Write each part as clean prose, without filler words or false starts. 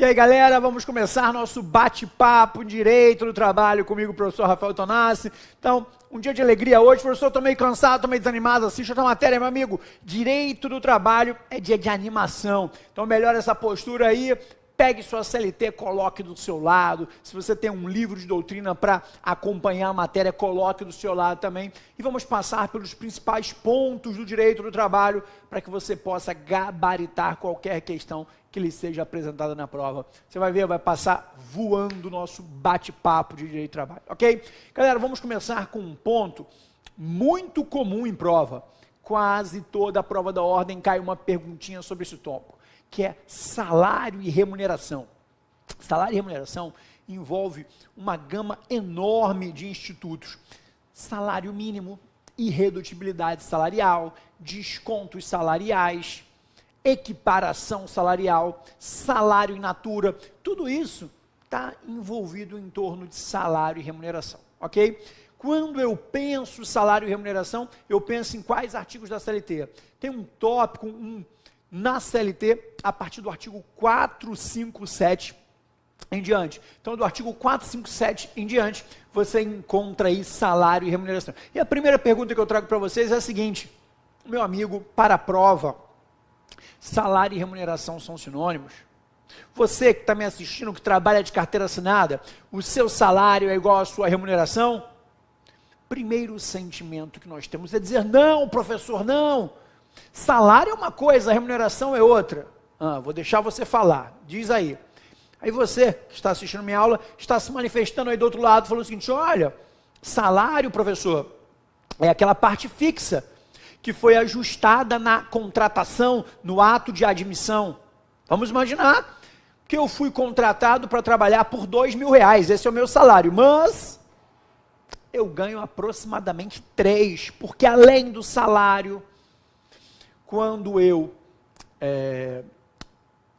E aí, galera, vamos começar nosso bate-papo direito do trabalho comigo, professor Rafael Tonassi. Então, um dia de alegria hoje, professor, estou meio cansado, estou meio desanimado, assista outra matéria, meu amigo. Direito do trabalho é dia de animação, então melhora essa postura aí. Pegue sua CLT, coloque do seu lado. Se você tem um livro de doutrina para acompanhar a matéria, coloque do seu lado também. E vamos passar pelos principais pontos do direito do trabalho para que você possa gabaritar qualquer questão que lhe seja apresentada na prova. Você vai ver, vai passar voando o nosso bate-papo de direito do trabalho, ok? Galera, vamos começar com um ponto muito comum em prova. Quase toda a prova da ordem cai uma perguntinha sobre esse tópico, que é salário e remuneração. Salário e remuneração envolve uma gama enorme de institutos. Salário mínimo, irredutibilidade salarial, descontos salariais, equiparação salarial, salário in natura, tudo isso está envolvido em torno de salário e remuneração, ok? Quando eu penso salário e remuneração, eu penso em quais artigos da CLT? Tem um tópico, na CLT, a partir do artigo 457 em diante. Então, do artigo 457 em diante, você encontra aí salário e remuneração. E a primeira pergunta que eu trago para vocês é a seguinte: meu amigo, para a prova, salário e remuneração são sinônimos? Você que está me assistindo, que trabalha de carteira assinada, o seu salário é igual à sua remuneração? Primeiro sentimento que nós temos é dizer: não, professor, não. Salário é uma coisa, a remuneração é outra. Vou deixar você falar, diz aí. Aí você, que está assistindo minha aula, está se manifestando aí do outro lado, falando o seguinte: olha, salário, professor, é aquela parte fixa, que foi ajustada na contratação, no ato de admissão. Vamos imaginar que eu fui contratado para trabalhar por R$2.000, esse é o meu salário, mas eu ganho aproximadamente 3, porque além do salário, quando eu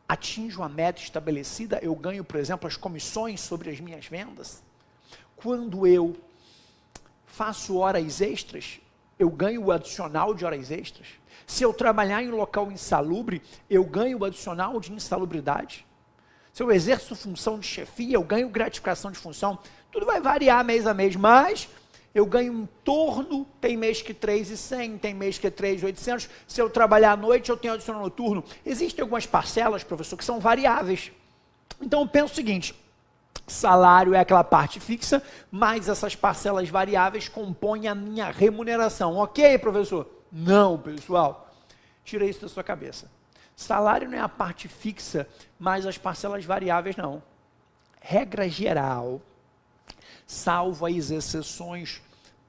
atinjo a meta estabelecida, eu ganho, por exemplo, as comissões sobre as minhas vendas. Quando eu faço horas extras, eu ganho o adicional de horas extras. Se eu trabalhar em local insalubre, eu ganho o adicional de insalubridade. Se eu exerço função de chefia, eu ganho gratificação de função. Tudo vai variar mês a mês, mas eu ganho em torno, tem mês que 3.100, tem mês que 3.800, se eu trabalhar à noite, eu tenho adicional noturno. Existem algumas parcelas, professor, que são variáveis. Então eu penso o seguinte: salário é aquela parte fixa, mas essas parcelas variáveis compõem a minha remuneração. Ok, professor? Não, pessoal. Tira isso da sua cabeça. Salário não é a parte fixa, mas as parcelas variáveis não. Regra geral, salvo as exceções,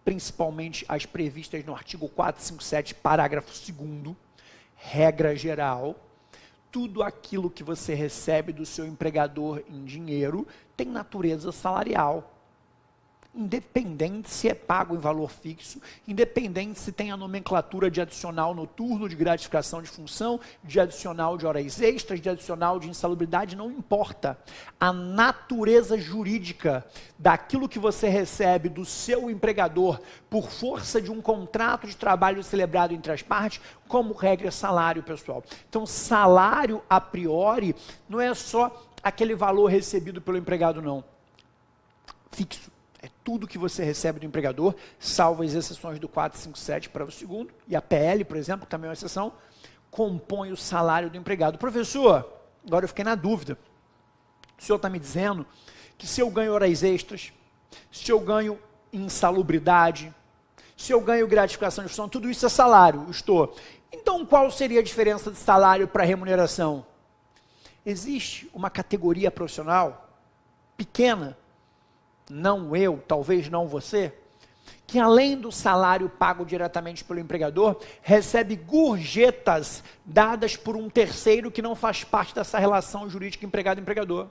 principalmente as previstas no artigo 457, parágrafo 2º, regra geral, tudo aquilo que você recebe do seu empregador em dinheiro tem natureza salarial. Independente se é pago em valor fixo, independente se tem a nomenclatura de adicional noturno, de gratificação de função, de adicional de horas extras, de adicional de insalubridade, não importa. A natureza jurídica daquilo que você recebe do seu empregador por força de um contrato de trabalho celebrado entre as partes, como regra, salário, pessoal. Então, salário, a priori, não é só aquele valor recebido pelo empregado, não. Fixo. É tudo que você recebe do empregador, salvo as exceções do 457 para o segundo, e a PL, por exemplo, que também é uma exceção, compõe o salário do empregado. Professor, agora eu fiquei na dúvida. O senhor está me dizendo que se eu ganho horas extras, se eu ganho insalubridade, se eu ganho gratificação de função, tudo isso é salário, estou. Então, qual seria a diferença de salário para remuneração? Existe uma categoria profissional pequena, não eu, talvez não você, que além do salário pago diretamente pelo empregador, recebe gorjetas dadas por um terceiro que não faz parte dessa relação jurídica empregado-empregador.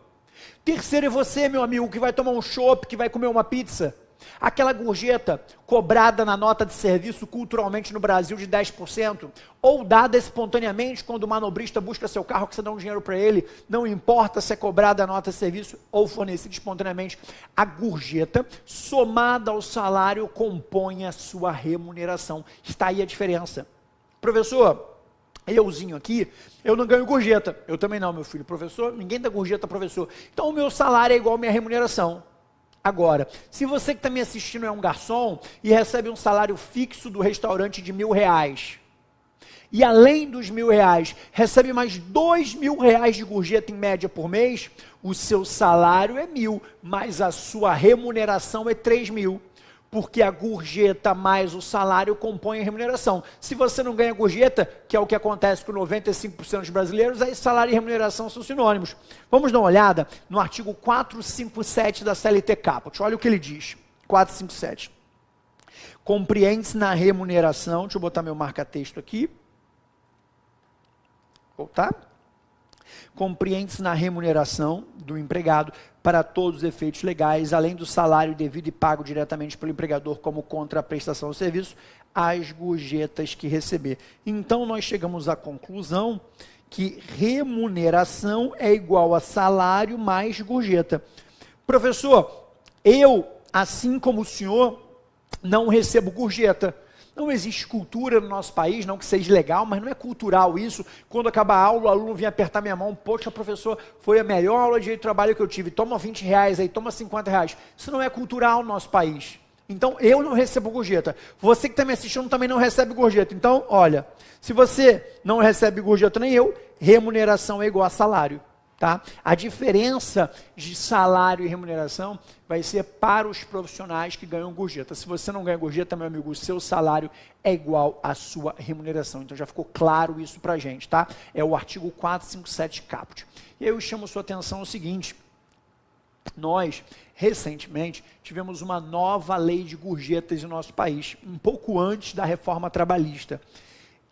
Terceiro é você, meu amigo, que vai tomar um chopp, que vai comer uma pizza. Aquela gorjeta cobrada na nota de serviço culturalmente no Brasil de 10%, ou dada espontaneamente quando o manobrista busca seu carro, que você dá um dinheiro para ele, não importa se é cobrada a nota de serviço ou fornecida espontaneamente, a gorjeta, somada ao salário, compõe a sua remuneração. Está aí a diferença. Professor, euzinho aqui, eu não ganho gorjeta. Eu também não, meu filho. Professor, ninguém dá gorjeta, professor. Então o meu salário é igual à minha remuneração. Agora, se você que está me assistindo é um garçom e recebe um salário fixo do restaurante de R$1.000, e além dos R$1.000, recebe mais R$2.000 de gorjeta em média por mês, o seu salário é 1.000, mas a sua remuneração é 3.000. Porque a gorjeta mais o salário compõem a remuneração. Se você não ganha gorjeta, que é o que acontece com 95% dos brasileiros, aí salário e remuneração são sinônimos. Vamos dar uma olhada no artigo 457 da CLT Caput. Olha o que ele diz. 457. Compreende-se na remuneração, deixa eu botar meu marca-texto aqui. Voltar. Compreende-se na remuneração do empregado para todos os efeitos legais, além do salário devido e pago diretamente pelo empregador como contraprestação do serviço, as gorjetas que receber. Então, nós chegamos à conclusão que remuneração é igual a salário mais gorjeta. Professor, eu, assim como o senhor, não recebo gorjeta. Não existe cultura no nosso país, não que seja legal, mas não é cultural isso. Quando acabar a aula, o aluno vinha apertar minha mão, poxa, professor, foi a melhor aula de trabalho que eu tive, toma R$20 aí, toma R$50. Isso não é cultural no nosso país. Então, eu não recebo gorjeta. Você que está me assistindo também não recebe gorjeta. Então, olha, se você não recebe gorjeta nem eu, remuneração é igual a salário. Tá? A diferença de salário e remuneração vai ser para os profissionais que ganham gorjeta. Se você não ganha gorjeta, meu amigo, o seu salário é igual à sua remuneração. Então já ficou claro isso para a gente, tá? É o artigo 457 Caput. E aí eu chamo a sua atenção ao seguinte: nós, recentemente, tivemos uma nova lei de gorjetas no nosso país, um pouco antes da reforma trabalhista.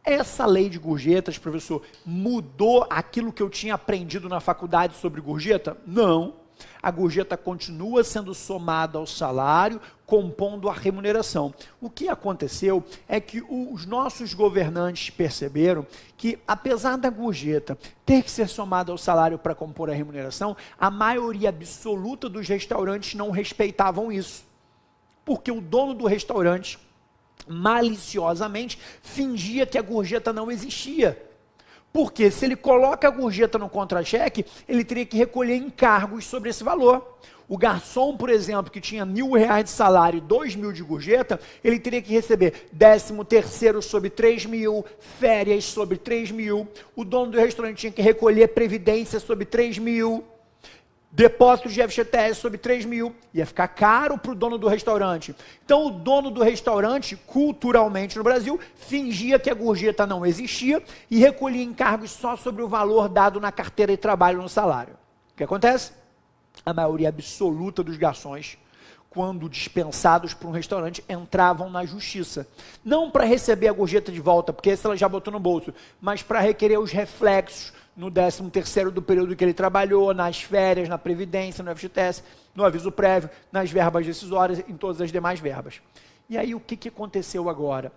Essa lei de gorjetas, professor, mudou aquilo que eu tinha aprendido na faculdade sobre gorjeta? Não. A gorjeta continua sendo somada ao salário, compondo a remuneração. O que aconteceu é que os nossos governantes perceberam que, apesar da gorjeta ter que ser somada ao salário para compor a remuneração, a maioria absoluta dos restaurantes não respeitavam isso. Porque o dono do restaurante maliciosamente fingia que a gorjeta não existia. Porque se ele coloca a gorjeta no contra-cheque, ele teria que recolher encargos sobre esse valor. O garçom, por exemplo, que tinha R$1.000 de salário e 2.000 de gorjeta, ele teria que receber 13º sobre 3.000, férias sobre 3.000. O dono do restaurante tinha que recolher previdência sobre 3.000. Depósitos de FGTS sobre 3.000, ia ficar caro para o dono do restaurante. Então o dono do restaurante, culturalmente no Brasil, fingia que a gorjeta não existia e recolhia encargos só sobre o valor dado na carteira de trabalho no salário. O que acontece? A maioria absoluta dos garçons, quando dispensados por um restaurante, entravam na justiça. Não para receber a gorjeta de volta, porque essa ela já botou no bolso, mas para requerer os reflexos no 13º do período que ele trabalhou, nas férias, na previdência, no FGTS, no aviso prévio, nas verbas decisórias, em todas as demais verbas. E aí o que aconteceu agora?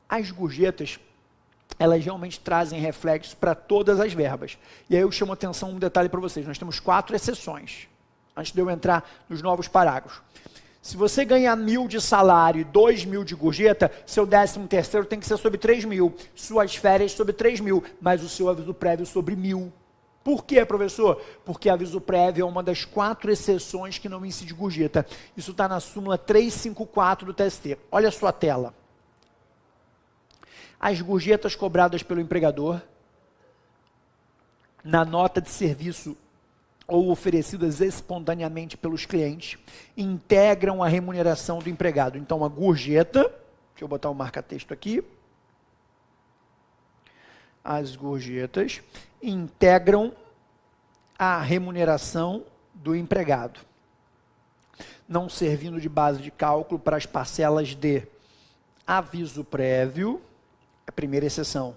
As gorjetas, elas realmente trazem reflexos para todas as verbas. E aí eu chamo atenção um detalhe para vocês, nós temos 4 exceções, antes de eu entrar nos novos parágrafos. Se você ganhar 1.000 de salário e 2.000 de gorjeta, seu 13º tem que ser sobre 3.000, suas férias sobre 3.000, mas o seu aviso prévio sobre 1.000. Por quê, professor? Porque aviso prévio é uma das 4 exceções que não incide gorjeta. Isso está na súmula 354 do TST. Olha a sua tela. As gorjetas cobradas pelo empregador na nota de serviço ou oferecidas espontaneamente pelos clientes, integram a remuneração do empregado. Então, a gorjeta, deixa eu botar o marca-texto aqui, as gorjetas integram a remuneração do empregado, não servindo de base de cálculo para as parcelas de aviso prévio, a primeira exceção,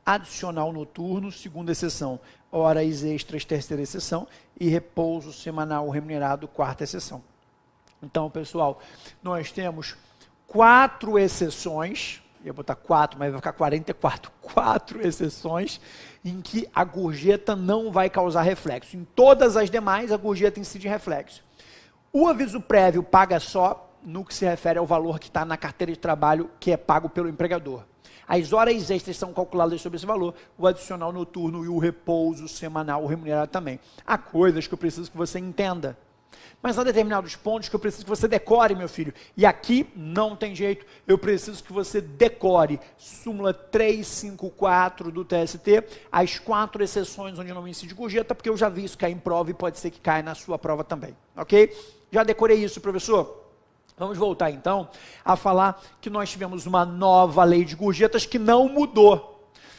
adicional noturno, segunda exceção, horas extras, terceira exceção, e repouso semanal remunerado, quarta exceção. Então, pessoal, nós temos 4 exceções, ia botar 4, mas vai ficar 44, 4 exceções em que a gorjeta não vai causar reflexo. Em todas as demais, a gorjeta incide reflexo. O aviso prévio paga só no que se refere ao valor que está na carteira de trabalho que é pago pelo empregador. As horas extras são calculadas sobre esse valor, o adicional noturno e o repouso semanal remunerado também. Há coisas que eu preciso que você entenda. Mas há determinados pontos que eu preciso que você decore, meu filho. E aqui não tem jeito, eu preciso que você decore súmula 354 do TST, as 4 exceções onde não incide gorjeta, porque eu já vi isso cair em prova e pode ser que caia na sua prova também, ok? Já decorei isso, professor? Vamos voltar então a falar que nós tivemos uma nova lei de gorjetas que não mudou.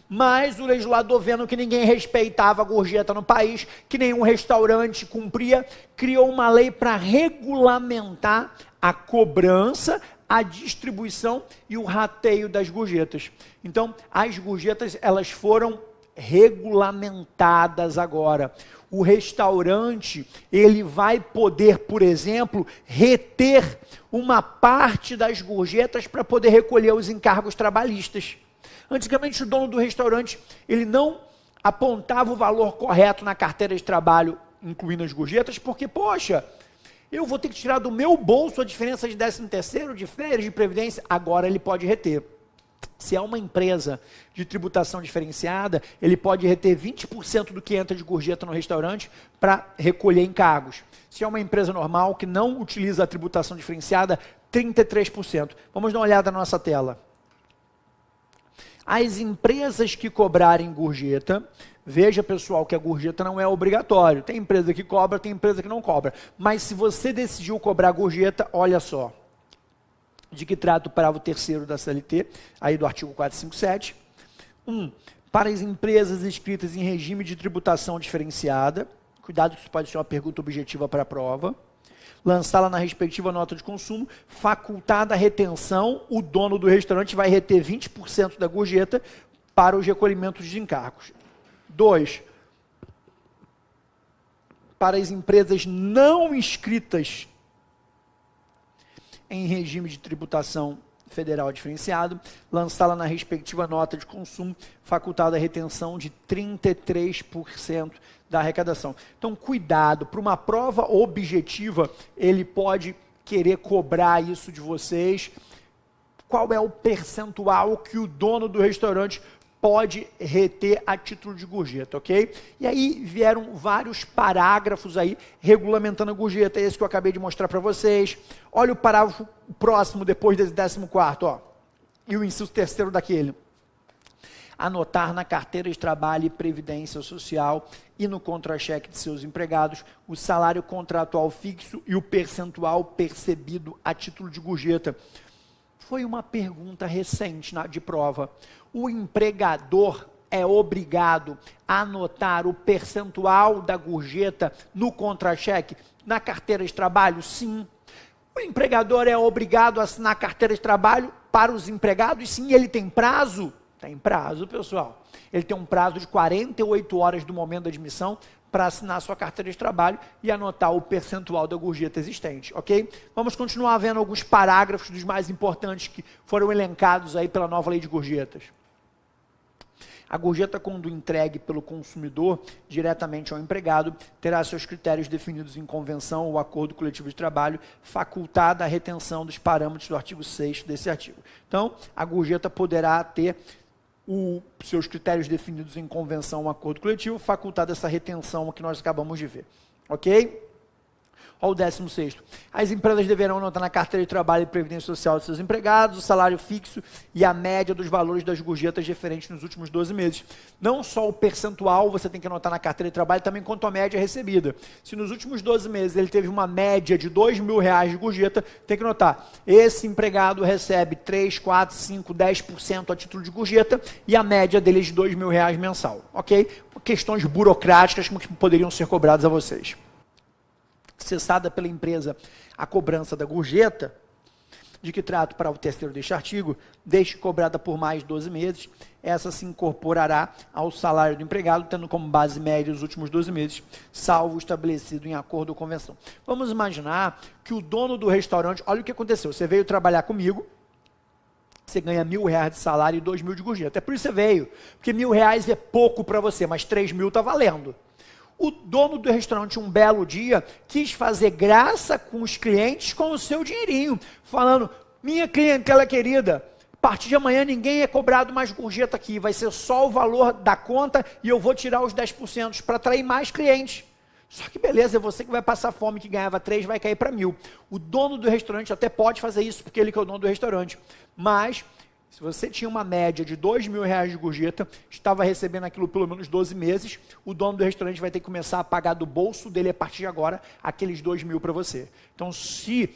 Mas o legislador, vendo que ninguém respeitava a gorjeta no país, que nenhum restaurante cumpria, criou uma lei para regulamentar a cobrança, a distribuição e o rateio das gorjetas. Então, as gorjetas, elas foram regulamentadas agora. O restaurante, ele vai poder, por exemplo, reter uma parte das gorjetas para poder recolher os encargos trabalhistas. Antigamente, o dono do restaurante, ele não apontava o valor correto na carteira de trabalho, incluindo as gorjetas, porque, poxa, eu vou ter que tirar do meu bolso a diferença de 13º, de férias, de previdência. Agora ele pode reter. Se é uma empresa de tributação diferenciada, ele pode reter 20% do que entra de gorjeta no restaurante para recolher encargos. Se é uma empresa normal que não utiliza a tributação diferenciada, 33%. Vamos dar uma olhada na nossa tela. As empresas que cobrarem gorjeta, veja, pessoal, que a gorjeta não é obrigatório. Tem empresa que cobra, tem empresa que não cobra. Mas se você decidiu cobrar gorjeta, olha só. De que trata o parágrafo 3º da CLT, aí do artigo 457. 1. Para as empresas inscritas em regime de tributação diferenciada, cuidado que isso pode ser uma pergunta objetiva para a prova, lançá-la na respectiva nota de consumo, facultada a retenção, o dono do restaurante vai reter 20% da gorjeta para os recolhimentos de encargos. 2. Para as empresas não inscritas em regime de tributação federal diferenciado, lançá-la na respectiva nota de consumo, facultada a retenção de 33% da arrecadação. Então, cuidado, para uma prova objetiva, ele pode querer cobrar isso de vocês. Qual é o percentual que o dono do restaurante pode reter a título de gorjeta, ok? E aí vieram vários parágrafos aí regulamentando a gorjeta, esse que eu acabei de mostrar para vocês. Olha o parágrafo próximo, depois desse 14º, ó. E o inciso 3º daquele. Anotar na carteira de trabalho e previdência social e no contra-cheque de seus empregados o salário contratual fixo e o percentual percebido a título de gorjeta. Foi uma pergunta recente de prova. O empregador é obrigado a anotar o percentual da gorjeta no contra-cheque na carteira de trabalho? Sim. O empregador é obrigado a assinar a carteira de trabalho para os empregados? Sim. Ele tem prazo? Tem prazo, pessoal. Ele tem um prazo de 48 horas do momento da admissão para assinar sua carteira de trabalho e anotar o percentual da gorjeta existente, ok? Vamos continuar vendo alguns parágrafos dos mais importantes que foram elencados aí pela nova lei de gorjetas. A gorjeta, quando entregue pelo consumidor diretamente ao empregado, terá seus critérios definidos em convenção ou acordo coletivo de trabalho, facultada a retenção dos parâmetros do artigo 6º desse artigo. Então, a gorjeta poderá ter seus critérios definidos em convenção ou acordo coletivo, facultada essa retenção que nós acabamos de ver. Ok? Olha o 16º. As empresas deverão anotar na carteira de trabalho e previdência social de seus empregados o salário fixo e a média dos valores das gorjetas referentes nos últimos 12 meses. Não só o percentual você tem que anotar na carteira de trabalho, também quanto a média recebida. Se nos últimos 12 meses ele teve uma média de R$2.000 de gorjeta, tem que anotar. Esse empregado recebe 3, 4, 5, 10% a título de gorjeta e a média dele é de R$2.000 mensal. Ok? Questões burocráticas que poderiam ser cobradas a vocês. Cessada pela empresa a cobrança da gorjeta, de que trato para o 3º deste artigo, deixe cobrada por mais 12 meses, essa se incorporará ao salário do empregado, tendo como base média os últimos 12 meses, salvo estabelecido em acordo ou convenção. Vamos imaginar que o dono do restaurante, olha o que aconteceu, você veio trabalhar comigo, você ganha R$1.000 de salário e 2.000 de gorjeta. É por isso que você veio, porque R$1.000 é pouco para você, mas 3.000 está valendo. O dono do restaurante, um belo dia, quis fazer graça com os clientes com o seu dinheirinho, falando, minha clientela querida, a partir de amanhã ninguém é cobrado mais gorjeta aqui, vai ser só o valor da conta e eu vou tirar os 10% para atrair mais clientes. Só que beleza, é você que vai passar fome, que ganhava 3, vai cair para 1.000. O dono do restaurante até pode fazer isso, porque ele que é o dono do restaurante. Mas, se você tinha uma média de R$2.000 de gorjeta, estava recebendo aquilo pelo menos 12 meses, o dono do restaurante vai ter que começar a pagar do bolso dele, a partir de agora, aqueles 2.000 para você. Então, se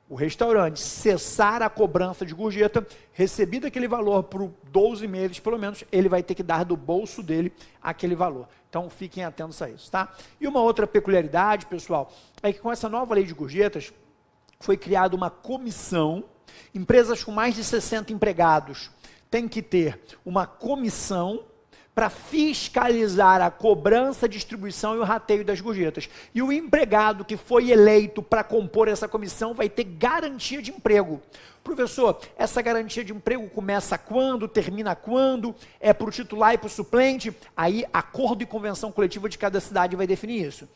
o restaurante cessar a cobrança de gorjeta, recebido aquele valor por 12 meses, pelo menos, ele vai ter que dar do bolso dele aquele valor. Então, fiquem atentos a isso, tá? E uma outra peculiaridade, pessoal, é que com essa nova lei de gorjetas, foi criada uma comissão. Empresas com mais de 60 empregados têm que ter uma comissão para fiscalizar a cobrança, distribuição e o rateio das gorjetas. E o empregado que foi eleito para compor essa comissão vai ter garantia de emprego. Professor, essa garantia de emprego começa quando, termina quando, é para o titular e para o suplente? Aí, acordo e convenção coletiva de cada cidade vai definir isso.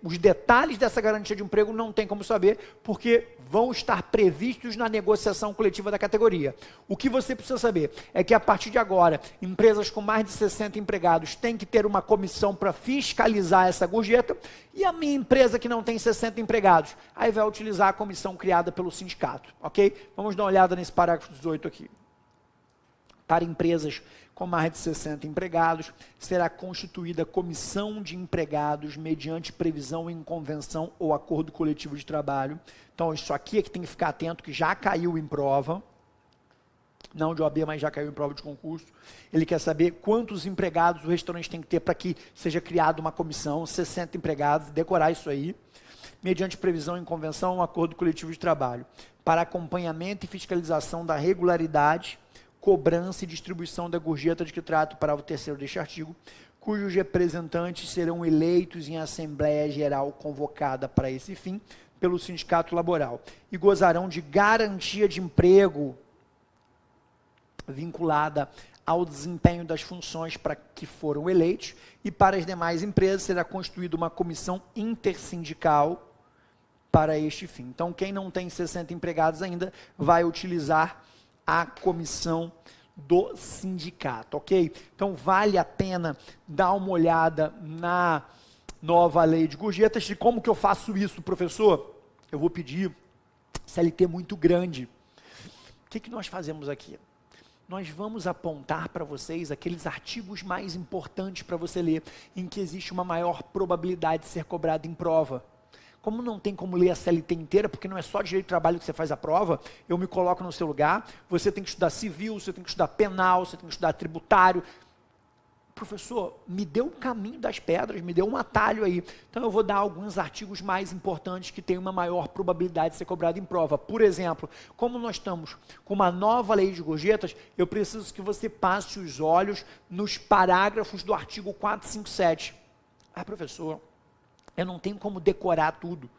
Os detalhes dessa garantia de emprego não tem como saber, porque vão estar previstos na negociação coletiva da categoria. O que você precisa saber é que, a partir de agora, empresas com mais de 60 empregados têm que ter uma comissão para fiscalizar essa gorjeta, e a minha empresa que não tem 60 empregados, aí vai utilizar a comissão criada pelo sindicato, ok? Vamos dar uma olhada nesse parágrafo 18 aqui. Para empresas com mais de 60 empregados, será constituída comissão de empregados mediante previsão em convenção ou acordo coletivo de trabalho. Então, isso aqui é que tem que ficar atento, que já caiu em prova, não de OAB, mas já caiu em prova de concurso. Ele quer saber quantos empregados o restaurante tem que ter para que seja criada uma comissão, 60 empregados, decorar isso aí, mediante previsão em convenção ou acordo coletivo de trabalho, para acompanhamento e fiscalização da regularidade, cobrança e distribuição da gorjeta de que trata o parágrafo 3º deste artigo, cujos representantes serão eleitos em Assembleia Geral convocada para esse fim pelo sindicato laboral e gozarão de garantia de emprego vinculada ao desempenho das funções para que foram eleitos, e para as demais empresas será constituída uma comissão intersindical para este fim. Então, quem não tem 60 empregados ainda vai utilizar a comissão do sindicato, ok? Então, vale a pena dar uma olhada na nova lei de gorjetas. E como que eu faço isso, professor? Eu vou pedir CLT muito grande. O que nós fazemos aqui? Nós vamos apontar para vocês aqueles artigos mais importantes para você ler, em que existe uma maior probabilidade de ser cobrado em prova. Como não tem como ler a CLT inteira, porque não é só direito de trabalho que você faz a prova, eu me coloco no seu lugar, você tem que estudar civil, você tem que estudar penal, você tem que estudar tributário. Professor, me deu o caminho das pedras, me deu um atalho aí. Então eu vou dar alguns artigos mais importantes que têm uma maior probabilidade de ser cobrado em prova. Por exemplo, como nós estamos com uma nova lei de gorjetas, eu preciso que você passe os olhos nos parágrafos do artigo 457. Ah, professor, eu não tenho como decorar tudo.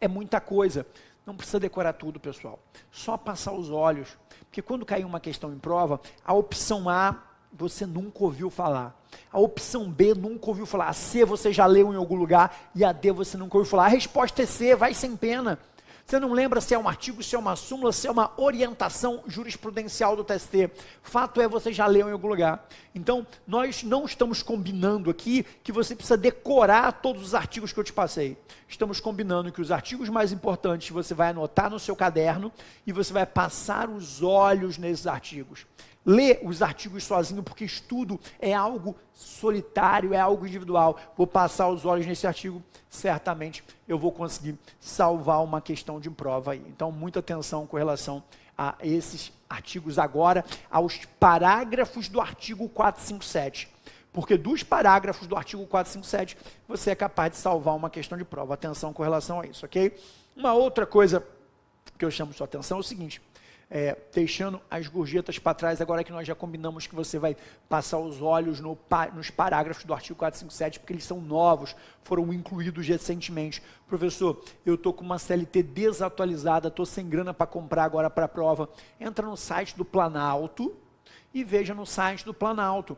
É muita coisa. Não precisa decorar tudo, pessoal. Só passar os olhos. Porque quando cair uma questão em prova, a opção A você nunca ouviu falar. A opção B nunca ouviu falar. A C você já leu em algum lugar e a D você nunca ouviu falar. A resposta é C, vai sem pena. Você não lembra se é um artigo, se é uma súmula, se é uma orientação jurisprudencial do TST. Fato é, você já leu em algum lugar. Então, nós não estamos combinando aqui que você precisa decorar todos os artigos que eu te passei. Estamos combinando que os artigos mais importantes você vai anotar no seu caderno e você vai passar os olhos nesses artigos. Lê os artigos sozinho, porque estudo é algo solitário, é algo individual. Vou passar os olhos nesse artigo, certamente eu vou conseguir salvar uma questão de prova aí. Então, muita atenção com relação a esses artigos agora, aos parágrafos do artigo 457. Porque dos parágrafos do artigo 457, você é capaz de salvar uma questão de prova. Atenção com relação a isso, ok? Uma outra coisa que eu chamo sua atenção é o seguinte... deixando as gorjetas para trás, agora que nós já combinamos que você vai passar os olhos nos parágrafos do artigo 457, porque eles são novos, foram incluídos recentemente. Professor, eu estou com uma CLT desatualizada, estou sem grana para comprar agora para a prova. Entra no site do Planalto e veja no site do Planalto.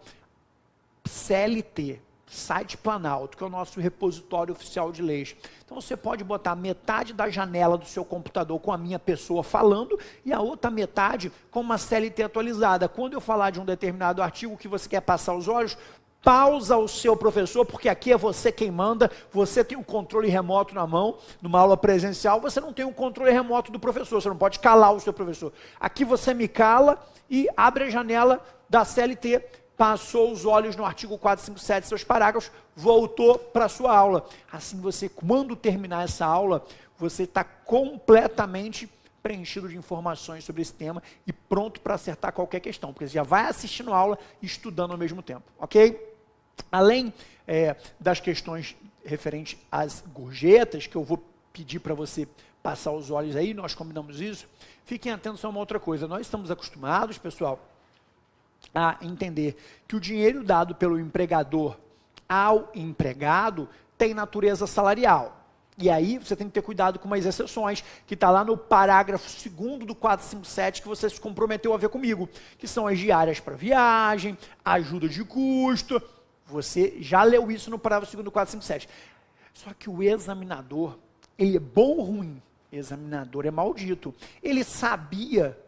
CLT, site Planalto, que é o nosso repositório oficial de leis. Então você pode botar metade da janela do seu computador com a minha pessoa falando e a outra metade com uma CLT atualizada. Quando eu falar de um determinado artigo que você quer passar os olhos, pausa o seu professor, porque aqui é você quem manda, você tem o controle remoto na mão. Numa aula presencial, você não tem o controle remoto do professor, você não pode calar o seu professor. Aqui você me cala e abre a janela da CLT, passou os olhos no artigo 457, seus parágrafos, voltou para a sua aula. Assim você, quando terminar essa aula, você está completamente preenchido de informações sobre esse tema e pronto para acertar qualquer questão, porque você já vai assistindo a aula e estudando ao mesmo tempo, ok? Além das questões referentes às gorjetas, que eu vou pedir para você passar os olhos aí, nós combinamos isso, fiquem atentos a uma outra coisa. Nós estamos acostumados, pessoal, a entender que o dinheiro dado pelo empregador ao empregado tem natureza salarial. E aí você tem que ter cuidado com umas exceções, que está lá no parágrafo 2º do 457, que você se comprometeu a ver comigo, que são as diárias para viagem, ajuda de custo. Você já leu isso no parágrafo 2º do 457. Só que o examinador, ele é bom ou ruim? Examinador é maldito. Ele sabia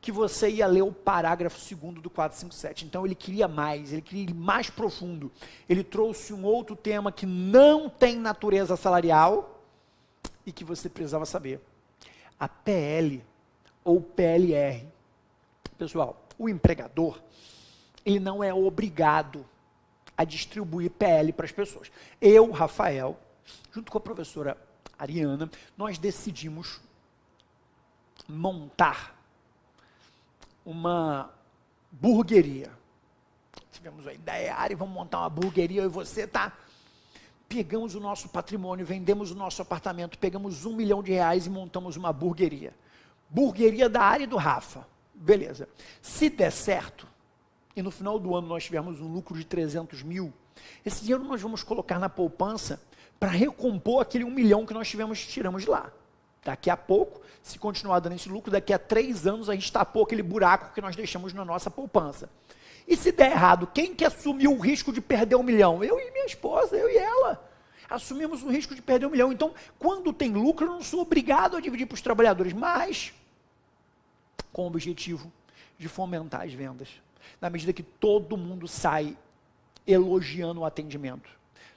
que você ia ler o parágrafo 2º do 457. Então ele queria mais, ele queria ir mais profundo. Ele trouxe um outro tema que não tem natureza salarial e que você precisava saber. A PL ou PLR. Pessoal, o empregador, ele não é obrigado a distribuir PL para as pessoas. Eu, Rafael, junto com a professora Ariana, nós decidimos montar uma burgueria. Tivemos a ideia, Ari, vamos montar uma burgueria, eu e você, tá? Pegamos o nosso patrimônio, vendemos o nosso apartamento, pegamos R$1 milhão e montamos uma burgueria. Burgueria da Ari e do Rafa. Beleza. Se der certo, e no final do ano nós tivermos um lucro de 300 mil, esse dinheiro nós vamos colocar na poupança para recompor aquele 1 milhão que nós tiramos de lá. Daqui a pouco, se continuar dando esse lucro, daqui a 3 anos a gente tapou aquele buraco que nós deixamos na nossa poupança. E se der errado, quem que assumiu o risco de perder 1 milhão? Eu e minha esposa, eu e ela. Assumimos o risco de perder 1 milhão. Então, quando tem lucro, eu não sou obrigado a dividir para os trabalhadores, mas com o objetivo de fomentar as vendas. Na medida que todo mundo sai elogiando o atendimento.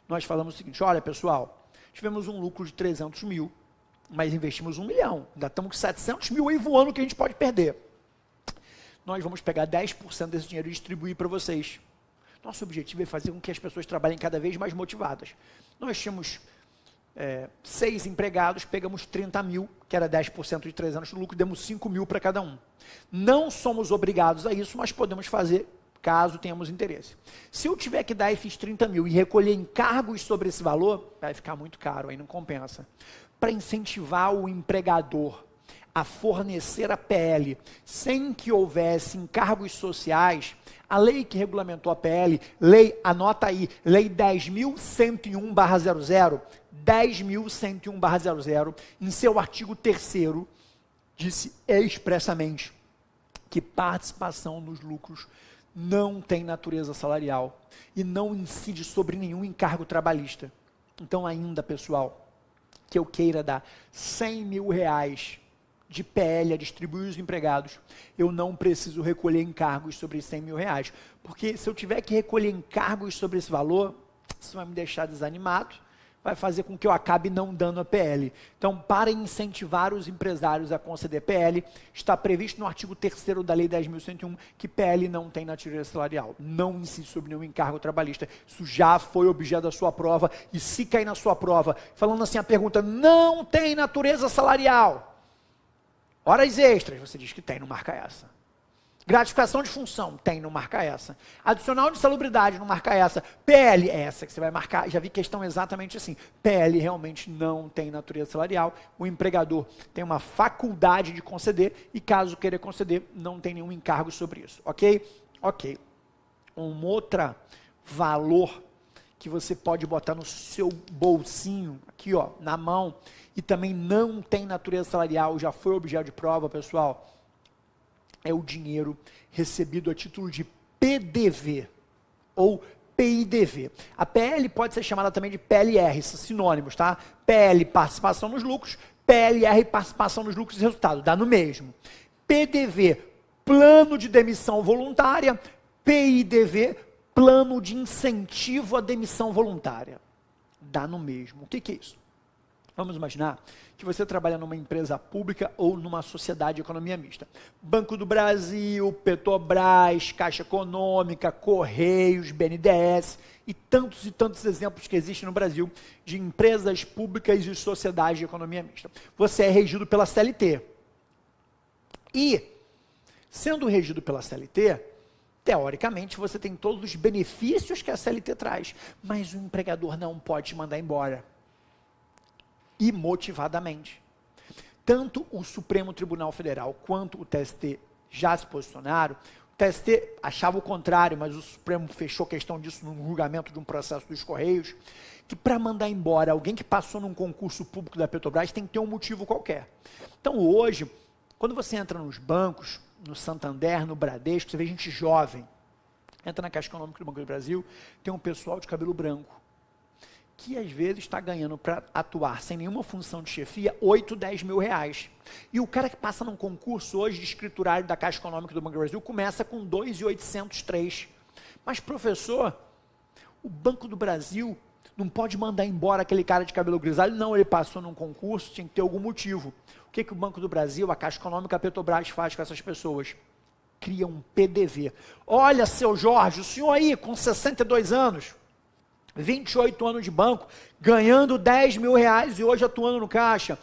Nós falamos o seguinte, olha pessoal, tivemos um lucro de 300 mil, mas investimos 1 milhão, ainda estamos com 700 mil aí voando que a gente pode perder. Nós vamos pegar 10% desse dinheiro e distribuir para vocês. Nosso objetivo é fazer com que as pessoas trabalhem cada vez mais motivadas. Nós tínhamos 6 empregados, pegamos 30 mil, que era 10% de 3 anos de lucro, demos 5 mil para cada um. Não somos obrigados a isso, mas podemos fazer caso tenhamos interesse. Se eu tiver que dar esses 30 mil e recolher encargos sobre esse valor, vai ficar muito caro, aí não compensa. Para incentivar o empregador a fornecer a PL sem que houvesse encargos sociais, a lei que regulamentou a PL, anota aí, lei 10.101/00, 10.101/00, em seu artigo 3º, disse expressamente que participação nos lucros não tem natureza salarial e não incide sobre nenhum encargo trabalhista. Então ainda, pessoal, que eu queira dar 100 mil reais de PL a distribuir os empregados, eu não preciso recolher encargos sobre 100 mil reais, porque se eu tiver que recolher encargos sobre esse valor, isso vai me deixar desanimado, vai fazer com que eu acabe não dando a PL. Então, para incentivar os empresários a conceder PL, está previsto no artigo 3º da lei 10.101 que PL não tem natureza salarial, não incide sobre nenhum encargo trabalhista. Isso já foi objeto da sua prova, e se cair na sua prova, falando assim a pergunta, não tem natureza salarial, horas extras, você diz que tem, não marca essa. Gratificação de função, tem, não marca essa. Adicional de salubridade, não marca essa. PL, é essa que você vai marcar. Já vi questão exatamente assim. PL realmente não tem natureza salarial. O empregador tem uma faculdade de conceder e caso queira conceder, não tem nenhum encargo sobre isso. Ok? Ok. Um outro valor que você pode botar no seu bolsinho, aqui ó, na mão, e também não tem natureza salarial, já foi objeto de prova, pessoal, é o dinheiro recebido a título de PDV, ou PIDV. A PL pode ser chamada também de PLR, são sinônimos, tá? PL, participação nos lucros, PLR, participação nos lucros e resultado, dá no mesmo. PDV, plano de demissão voluntária, PIDV, plano de incentivo à demissão voluntária. Dá no mesmo. O que é isso? Vamos imaginar que você trabalha numa empresa pública ou numa sociedade de economia mista. Banco do Brasil, Petrobras, Caixa Econômica, Correios, BNDES e tantos exemplos que existem no Brasil de empresas públicas e sociedades de economia mista. Você é regido pela CLT. E, sendo regido pela CLT, teoricamente você tem todos os benefícios que a CLT traz, mas o empregador não pode te mandar embora. Imotivadamente. Tanto o Supremo Tribunal Federal quanto o TST já se posicionaram. O TST achava o contrário, mas o Supremo fechou questão disso no julgamento de um processo dos Correios, que para mandar embora alguém que passou num concurso público da Petrobras tem que ter um motivo qualquer. Então hoje, quando você entra nos bancos, no Santander, no Bradesco, você vê gente jovem, entra na Caixa Econômica do Banco do Brasil, tem um pessoal de cabelo branco, que às vezes está ganhando para atuar sem nenhuma função de chefia 8, 10 mil reais. E o cara que passa num concurso hoje de escriturário da Caixa Econômica do Banco do Brasil começa com 2.800, 3. Mas professor, o Banco do Brasil não pode mandar embora aquele cara de cabelo grisalho, não, ele passou num concurso, tinha que ter algum motivo. O que o Banco do Brasil, a Caixa Econômica, a Petrobras faz com essas pessoas? Cria um PDV. Olha, seu Jorge, o senhor aí com 62 anos, 28 anos de banco, ganhando 10 mil reais e hoje atuando no caixa.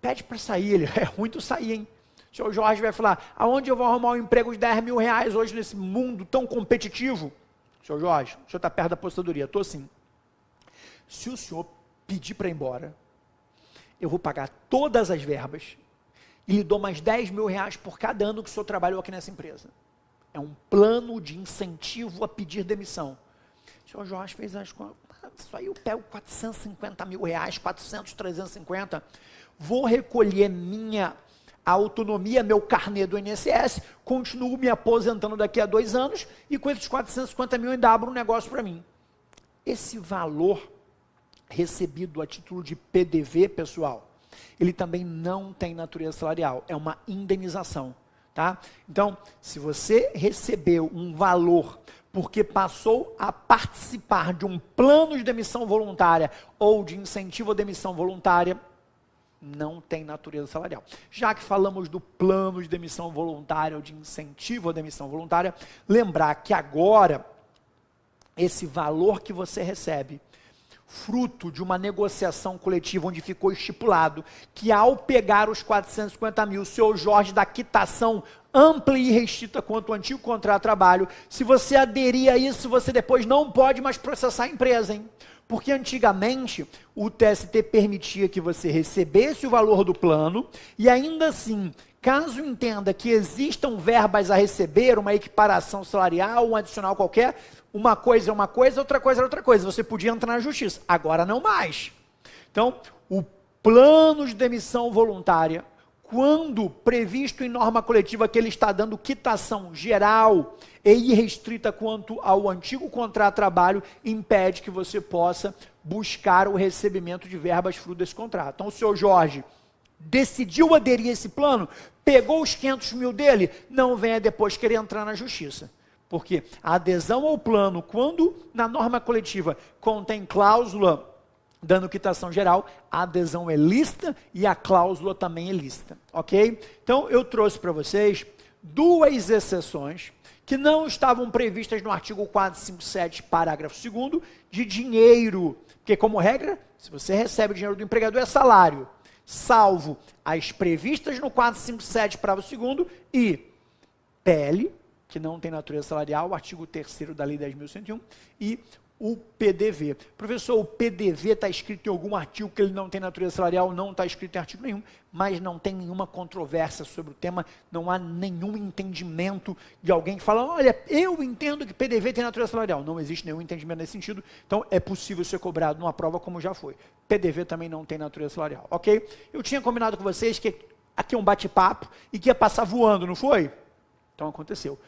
Pede para sair, ele é muito sair, hein? O senhor Jorge vai falar, aonde eu vou arrumar um emprego de 10 mil reais hoje nesse mundo tão competitivo? Senhor Jorge, o senhor está perto da aposentadoria, estou sim. Se o senhor pedir para ir embora, eu vou pagar todas as verbas e lhe dou mais 10 mil reais por cada ano que o senhor trabalhou aqui nessa empresa. É um plano de incentivo a pedir demissão. O senhor Jorge fez as contas, isso aí eu pego 450 mil reais, 400, 350, vou recolher minha autonomia, meu carnê do INSS, continuo me aposentando daqui a 2 anos e com esses 450 mil ainda abro um negócio para mim. Esse valor recebido a título de PDV, pessoal, ele também não tem natureza salarial, é uma indenização, tá? Então, se você recebeu um valor porque passou a participar de um plano de demissão voluntária ou de incentivo à demissão voluntária, não tem natureza salarial. Já que falamos do plano de demissão voluntária ou de incentivo à demissão voluntária, lembrar que agora, esse valor que você recebe, fruto de uma negociação coletiva onde ficou estipulado que ao pegar os 450 mil, o seu Jorge da quitação ampla e restrita quanto ao antigo contrato de trabalho, se você aderir a isso, você depois não pode mais processar a empresa, hein? Porque antigamente o TST permitia que você recebesse o valor do plano e ainda assim, caso entenda que existam verbas a receber, uma equiparação salarial, um adicional qualquer, uma coisa é uma coisa, outra coisa é outra coisa. Você podia entrar na justiça. Agora não mais. Então, o plano de demissão voluntária, quando previsto em norma coletiva que ele está dando quitação geral e irrestrita quanto ao antigo contrato de trabalho, impede que você possa buscar o recebimento de verbas fruto desse contrato. Então, o senhor Jorge decidiu aderir a esse plano, pegou os 500 mil dele, não venha depois querer entrar na justiça. Porque a adesão ao plano, quando na norma coletiva contém cláusula dando quitação geral, a adesão é lícita e a cláusula também é lícita, ok? Então, eu trouxe para vocês 2 exceções que não estavam previstas no artigo 457, parágrafo 2º, de dinheiro, porque como regra, se você recebe o dinheiro do empregador é salário, salvo as previstas no 457, parágrafo 2º e PL, que não tem natureza salarial, o artigo 3º da Lei 10.101, e o PDV. Professor, o PDV está escrito em algum artigo que ele não tem natureza salarial? Não está escrito em artigo nenhum, mas não tem nenhuma controvérsia sobre o tema, não há nenhum entendimento de alguém que fala, olha, eu entendo que PDV tem natureza salarial. Não existe nenhum entendimento nesse sentido, então é possível ser cobrado numa prova como já foi. PDV também não tem natureza salarial, ok? Eu tinha combinado com vocês que aqui é um bate-papo e que ia passar voando, não foi? Então aconteceu.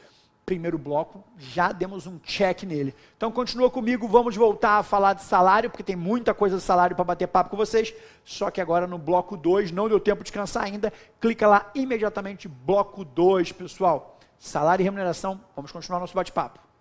primeiro bloco, já demos um check nele. Então continua comigo, vamos voltar a falar de salário, porque tem muita coisa de salário para bater papo com vocês, só que agora no bloco 2, não deu tempo de descansar ainda, clica lá imediatamente, bloco 2, pessoal. Salário e remuneração, vamos continuar nosso bate-papo.